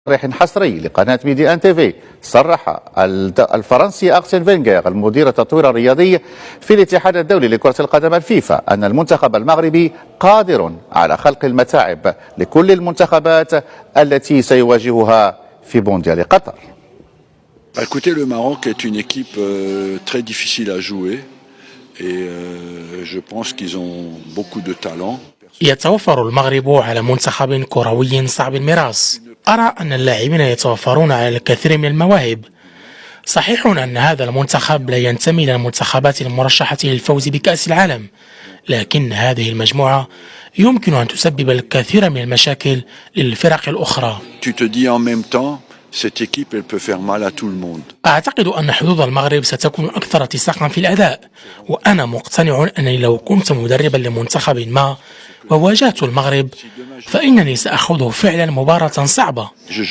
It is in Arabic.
تصريح حصري لقناة ميدي ان تيفي صرح الفرنسي أرسين فينغر المدير التطوير الرياضي في الاتحاد الدولي لكرة القدم الفيفا أن المنتخب المغربي قادر على خلق المتاعب لكل المنتخبات التي سيواجهها في مونديال قطر. Écoutez, le Maroc est une équipe très difficile à jouer et je pense qu'ils ont beaucoup de talent. يتوفر المغرب على منتخب كروي صعب المراس. أرى أن اللاعبين يتوفرون على الكثير من المواهب. صحيح أن هذا المنتخب لا ينتمي إلى المنتخبات المرشحة للفوز بكأس العالم، لكن هذه المجموعة يمكن أن تسبب الكثير من المشاكل للفرق الأخرى. Tu te dis en même temps, cette équipe elle peut faire mal à tout le monde. أعتقد أن حظوظ المغرب ستكون أكثر اتساقا في الأداء، وأنا مقتنع أنني لو كنت مدربا لمنتخب ما وواجهت المغرب فإنني سأخوض فعلا مباراة صعبة.